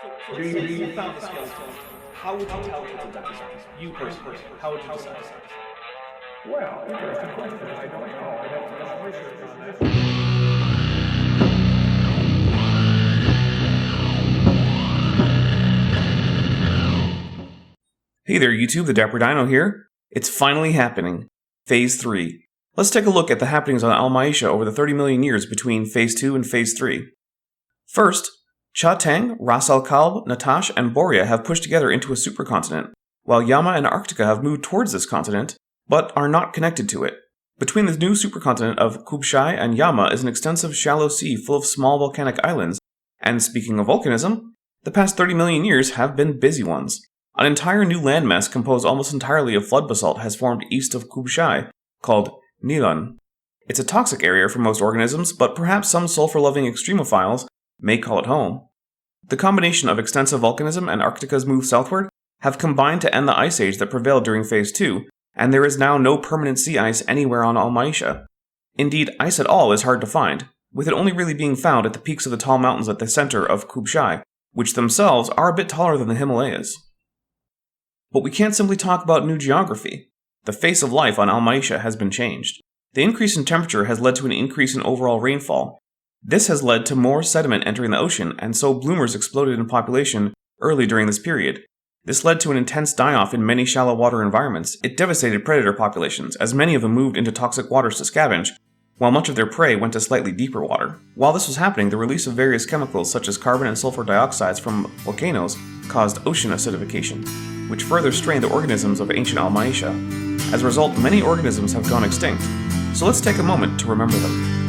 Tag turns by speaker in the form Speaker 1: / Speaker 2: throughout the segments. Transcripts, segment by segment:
Speaker 1: You found the skeleton. How would you tell people that this is you personally? How would you decide?
Speaker 2: Well, interesting question. I don't know. I'd have to do some research on that.
Speaker 3: Hey there YouTube, the Dapper Dino here. It's finally happening. Phase 3. Let's take a look at the happenings on Almaishah over the 30 million years between Phase 2 and Phase 3. First, Cha Tang, Ras Al Khalb, Natash, and Boria have pushed together into a supercontinent, while Yama and Arctica have moved towards this continent, but are not connected to it. Between the new supercontinent of Kubshai and Yama is an extensive shallow sea full of small volcanic islands, and speaking of volcanism, the past 30 million years have been busy ones. An entire new landmass composed almost entirely of flood basalt has formed east of Kubshai, called Nilan. It's a toxic area for most organisms, but perhaps some sulfur-loving extremophiles may call it home. The combination of extensive volcanism and Arctica's move southward have combined to end the ice age that prevailed during Phase 2, and there is now no permanent sea ice anywhere on Almaishah. Indeed, ice at all is hard to find, with it only really being found at the peaks of the tall mountains at the center of Kubshai, which themselves are a bit taller than the Himalayas. But we can't simply talk about new geography. The face of life on Almaishah has been changed. The increase in temperature has led to an increase in overall rainfall. This has led to more sediment entering the ocean, and so bloomers exploded in population early during this period. This led to an intense die-off in many shallow water environments. It devastated predator populations, as many of them moved into toxic waters to scavenge, while much of their prey went to slightly deeper water. While this was happening, the release of various chemicals such as carbon and sulfur dioxides from volcanoes caused ocean acidification, which further strained the organisms of ancient Almaishah. As a result, many organisms have gone extinct, so let's take a moment to remember them.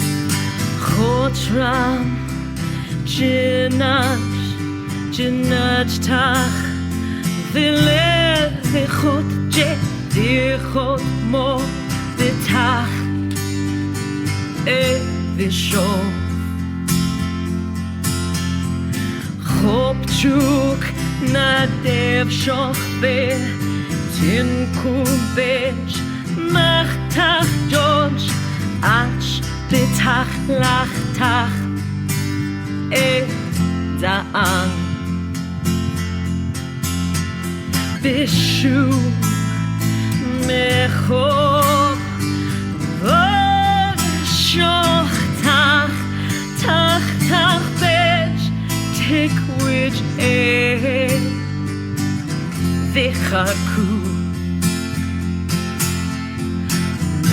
Speaker 4: Nadev shochbe tin kubesh machtach George ach betach lachtach daan bishu mechok shochtach tach besh tikwich Vichaku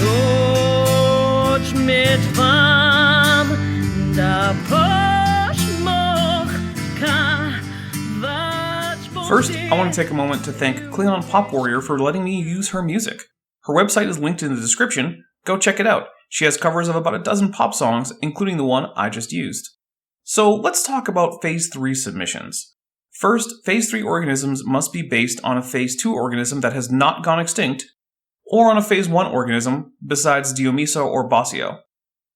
Speaker 4: Lodge mit Vam da
Speaker 3: First, I want to take a moment to thank Klingon Pop Warrior for letting me use her music. Her website is linked in the description. Go check it out. She has covers of about a dozen pop songs, including the one I just used. So let's talk about Phase 3 submissions. First, Phase 3 organisms must be based on a Phase 2 organism that has not gone extinct, or on a Phase 1 organism besides Diomiso or Bossio.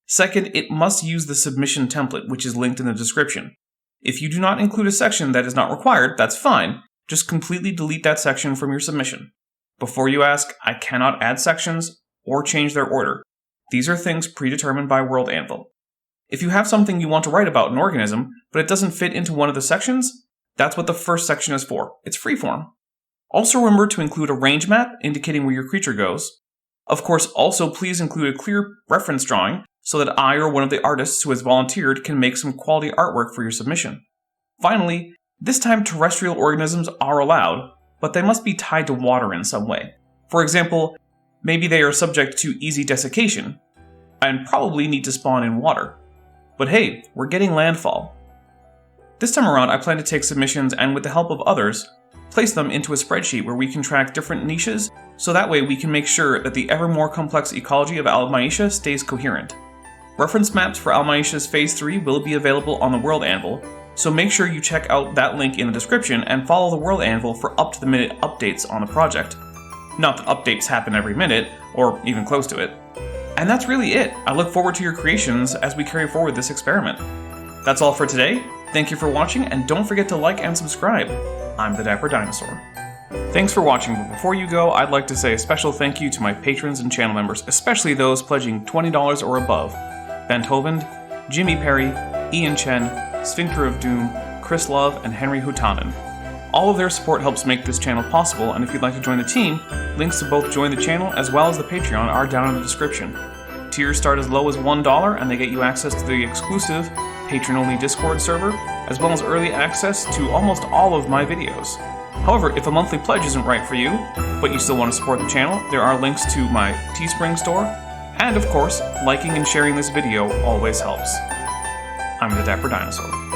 Speaker 3: Second, it must use the submission template, which is linked in the description. If you do not include a section that is not required, that's fine. Just completely delete that section from your submission. Before you ask, I cannot add sections or change their order. These are things predetermined by World Anvil. If you have something you want to write about an organism, but it doesn't fit into one of the sections, that's what the first section is for. It's freeform. Also remember to include a range map indicating where your creature goes. Of course, also please include a clear reference drawing so that I or one of the artists who has volunteered can make some quality artwork for your submission. Finally, this time terrestrial organisms are allowed, but they must be tied to water in some way. For example, maybe they are subject to easy desiccation, and probably need to spawn in water. But hey, we're getting landfall. This time around, I plan to take submissions and, with the help of others, place them into a spreadsheet where we can track different niches, so that way we can make sure that the ever more complex ecology of Almaishah stays coherent. Reference maps for Almaishah's Phase 3 will be available on the World Anvil, so make sure you check out that link in the description and follow the World Anvil for up-to-the-minute updates on the project. Not that updates happen every minute, or even close to it. And that's really it. I look forward to your creations as we carry forward this experiment. That's all for today. Thank you for watching, and don't forget to like and subscribe. I'm the Dapper Dinosaur. Thanks for watching, but before you go, I'd like to say a special thank you to my patrons and channel members, especially those pledging $20 or above. Ben Tovand, Jimmy Perry, Ian Chen, Sphincter of Doom, Chris Love, and Henry Hutanen. All of their support helps make this channel possible, and if you'd like to join the team, links to both join the channel as well as the Patreon are down in the description. Tiers start as low as $1, and they get you access to the exclusive, patron-only Discord server, as well as early access to almost all of my videos. However, if a monthly pledge isn't right for you, but you still want to support the channel, there are links to my Teespring store, and of course, liking and sharing this video always helps. I'm the Dapper Dinosaur.